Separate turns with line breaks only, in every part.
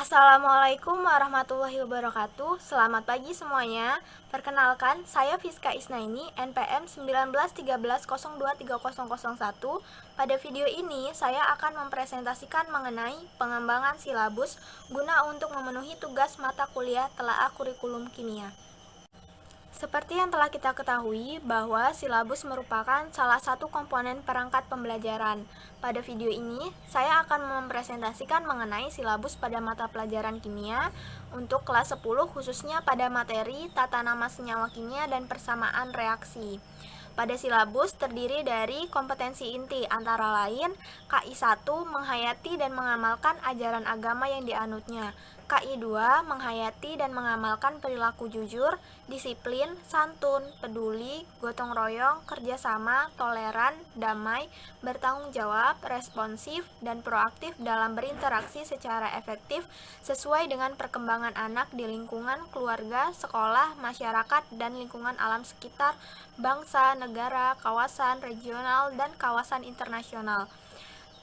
Assalamualaikum warahmatullahi wabarakatuh. Selamat pagi semuanya. Perkenalkan, saya Fiska Isnaini, NPM 1913023001. Pada video ini, saya akan mempresentasikan mengenai pengembangan silabus guna untuk memenuhi tugas mata kuliah telaah kurikulum kimia. Seperti yang telah kita ketahui bahwa silabus merupakan salah satu komponen perangkat pembelajaran. Pada video ini, saya akan mempresentasikan mengenai silabus pada mata pelajaran kimia untuk kelas 10 khususnya pada materi tata nama senyawa kimia dan persamaan reaksi. Pada silabus terdiri dari kompetensi inti antara lain KI 1 menghayati dan mengamalkan ajaran agama yang dianutnya, KI 2 menghayati dan mengamalkan perilaku jujur, disiplin, santun, peduli, gotong royong, kerjasama, toleran, damai, bertanggung jawab, responsif, dan proaktif dalam berinteraksi secara efektif sesuai dengan perkembangan anak di lingkungan keluarga, sekolah, masyarakat, dan lingkungan alam sekitar, bangsa, negara, kawasan regional, dan kawasan internasional.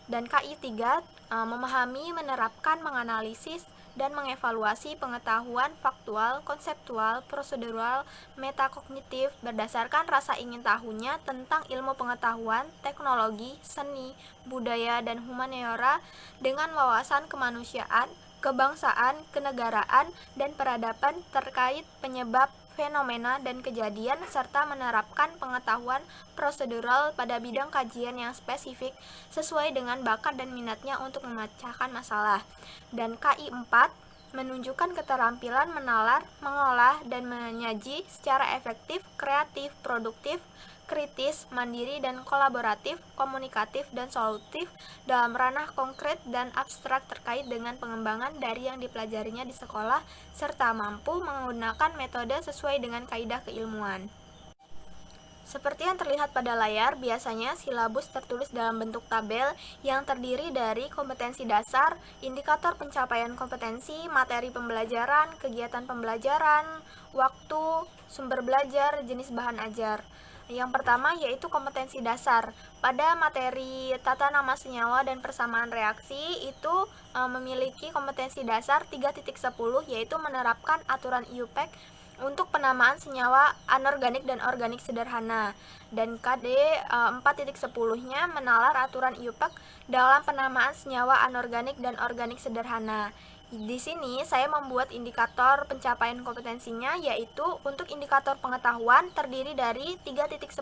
Dan KI 3 memahami, menerapkan, menganalisis, dan mengevaluasi pengetahuan faktual, konseptual, prosedural, metakognitif berdasarkan rasa ingin tahunya tentang ilmu pengetahuan, teknologi, seni, budaya, dan humaniora dengan wawasan kemanusiaan, kebangsaan, kenegaraan, dan peradaban terkait penyebab fenomena dan kejadian serta menerapkan pengetahuan prosedural pada bidang kajian yang spesifik sesuai dengan bakat dan minatnya untuk memecahkan masalah. Dan KI 4 menunjukkan keterampilan menalar, mengolah, dan menyaji secara efektif, kreatif, produktif, kritis, mandiri, dan kolaboratif, komunikatif, dan solutif dalam ranah konkret dan abstrak terkait dengan pengembangan dari yang dipelajarinya di sekolah, serta mampu menggunakan metode sesuai dengan kaidah keilmuan. Seperti yang terlihat pada layar, biasanya silabus tertulis dalam bentuk tabel yang terdiri dari kompetensi dasar, indikator pencapaian kompetensi, materi pembelajaran, kegiatan pembelajaran, waktu, sumber belajar, jenis bahan ajar. Yang pertama yaitu kompetensi dasar. Pada materi tata nama senyawa dan persamaan reaksi itu memiliki kompetensi dasar 3.10 yaitu menerapkan aturan IUPAC untuk penamaan senyawa anorganik dan organik sederhana, dan KD 4.10-nya menalar aturan IUPAC dalam penamaan senyawa anorganik dan organik sederhana. Di sini saya membuat indikator pencapaian kompetensinya, yaitu untuk indikator pengetahuan terdiri dari 3.10.1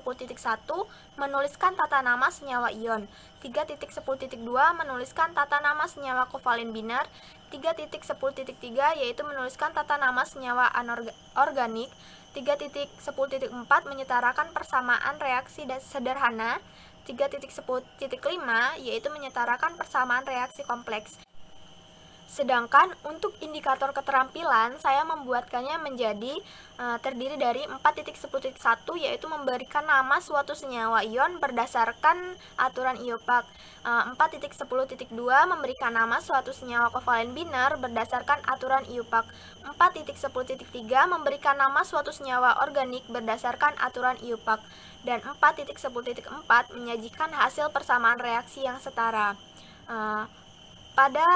menuliskan tata nama senyawa ion, 3.10.2 menuliskan tata nama senyawa kovalen binar, 3.10.3 yaitu menuliskan tata nama senyawa anorganik, 3.10.4 menyetarakan persamaan reaksi sederhana, 3.10.5 yaitu menyetarakan persamaan reaksi kompleks. Sedangkan untuk indikator keterampilan saya membuatkannya menjadi terdiri dari 4.10.1 yaitu memberikan nama suatu senyawa ion berdasarkan aturan IUPAC. 4.10.2 memberikan nama suatu senyawa kovalen binar berdasarkan aturan IUPAC. 4.10.3 memberikan nama suatu senyawa organik berdasarkan aturan IUPAC. Dan 4.10.4 menyajikan hasil persamaan reaksi yang setara. Pada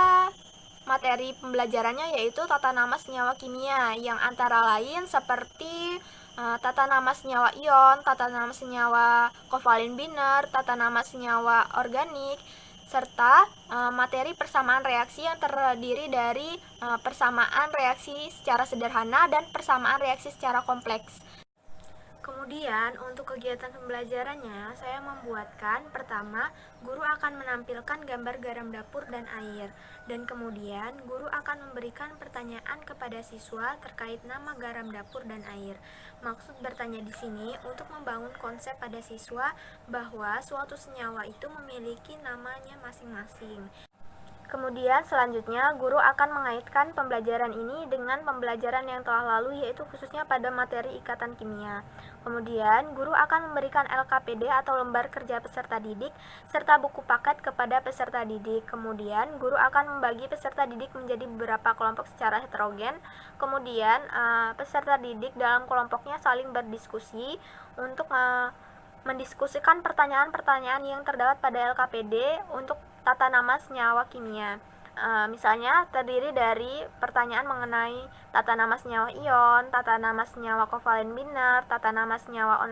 materi pembelajarannya yaitu tata nama senyawa kimia yang antara lain seperti tata nama senyawa ion, tata nama senyawa kovalen binar, tata nama senyawa organik, serta materi persamaan reaksi yang terdiri dari persamaan reaksi secara sederhana dan persamaan reaksi secara kompleks. Kemudian untuk kegiatan pembelajarannya saya membuatkan pertama guru akan menampilkan gambar garam dapur dan air, dan kemudian guru akan memberikan pertanyaan kepada siswa terkait nama garam dapur dan air. Maksud bertanya di sini untuk membangun konsep pada siswa bahwa suatu senyawa itu memiliki namanya masing-masing. Kemudian selanjutnya guru akan mengaitkan pembelajaran ini dengan pembelajaran yang telah lalu yaitu khususnya pada materi ikatan kimia. Kemudian guru akan memberikan LKPD atau lembar kerja peserta didik serta buku paket kepada peserta didik. Kemudian guru akan membagi peserta didik menjadi beberapa kelompok secara heterogen. Kemudian peserta didik dalam kelompoknya saling berdiskusi untuk mendiskusikan pertanyaan-pertanyaan yang terdapat pada LKPD untuk tata nama senyawa kimia. Misalnya terdiri dari pertanyaan mengenai tata nama senyawa ion, tata nama senyawa kovalen biner, tata nama senyawa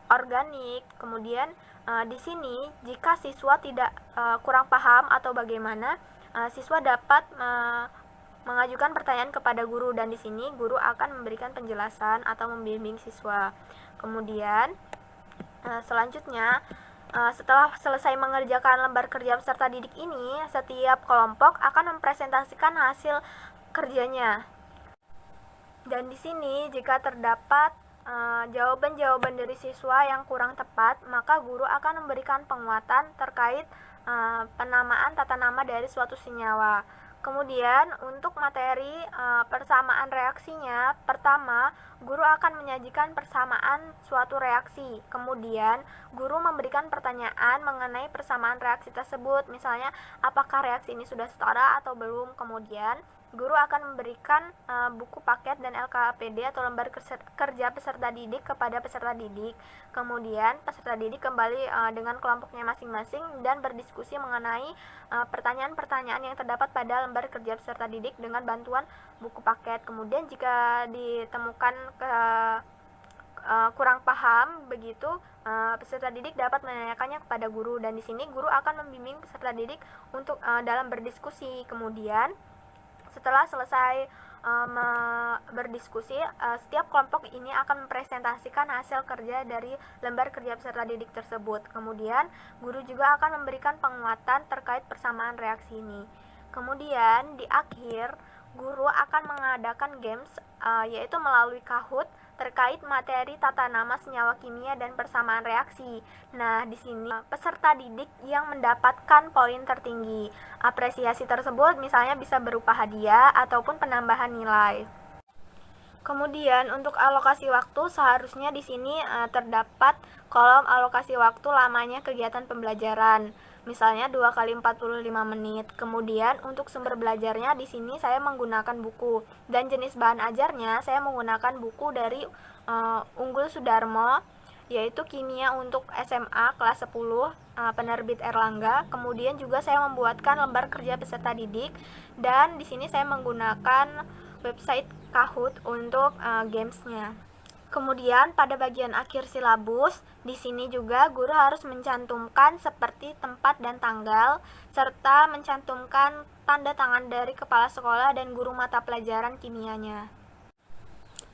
organik. Kemudian di sini jika siswa tidak kurang paham atau bagaimana, siswa dapat mengajukan pertanyaan kepada guru, dan di sini guru akan memberikan penjelasan atau membimbing siswa. Kemudian selanjutnya, setelah selesai mengerjakan lembar kerja peserta didik ini, setiap kelompok akan mempresentasikan hasil kerjanya. Dan di sini jika terdapat jawaban-jawaban dari siswa yang kurang tepat, maka guru akan memberikan penguatan terkait penamaan tata nama dari suatu senyawa. Kemudian untuk materi persamaan reaksinya, pertama guru akan menyajikan persamaan suatu reaksi. Kemudian guru memberikan pertanyaan mengenai persamaan reaksi tersebut, misalnya apakah reaksi ini sudah setara atau belum. Kemudian guru akan memberikan buku paket dan LKPD atau lembar kerja peserta didik kepada peserta didik. Kemudian peserta didik kembali dengan kelompoknya masing-masing dan berdiskusi mengenai pertanyaan-pertanyaan yang terdapat pada lembar kerja peserta didik dengan bantuan buku paket. Kemudian jika ditemukan kurang paham begitu, peserta didik dapat menanyakannya kepada guru, dan di sini guru akan membimbing peserta didik untuk dalam berdiskusi. Kemudian setelah selesai berdiskusi, setiap kelompok ini akan mempresentasikan hasil kerja dari lembar kerja peserta didik tersebut. Kemudian guru juga akan memberikan penguatan terkait persamaan reaksi ini. Kemudian di akhir, guru akan mengadakan games, yaitu melalui Kahoot terkait materi tata nama senyawa kimia dan persamaan reaksi. Nah, di sini peserta didik yang mendapatkan poin tertinggi. Apresiasi tersebut misalnya bisa berupa hadiah ataupun penambahan nilai. Kemudian untuk alokasi waktu, seharusnya di sini terdapat kolom alokasi waktu lamanya kegiatan pembelajaran. Misalnya 2 kali 45 menit. Kemudian untuk sumber belajarnya di sini saya menggunakan buku, dan jenis bahan ajarnya saya menggunakan buku dari Unggul Sudarmo, yaitu kimia untuk SMA kelas 10, penerbit Erlangga. Kemudian juga saya membuatkan lembar kerja peserta didik, dan di sini saya menggunakan website Kahoot untuk gamesnya. Kemudian pada bagian akhir silabus, di sini juga guru harus mencantumkan seperti tempat dan tanggal, serta mencantumkan tanda tangan dari kepala sekolah dan guru mata pelajaran kimianya.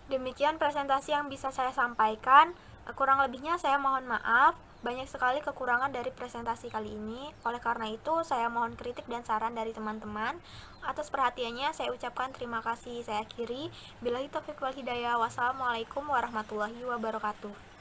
Demikian presentasi yang bisa saya sampaikan. Kurang lebihnya saya mohon maaf. Banyak sekali kekurangan dari presentasi kali ini. Oleh karena itu, saya mohon kritik dan saran dari teman-teman. Atas perhatiannya, saya ucapkan terima kasih. Saya akhiri. Billahi taufiq wal hidayah. Wassalamualaikum warahmatullahi wabarakatuh.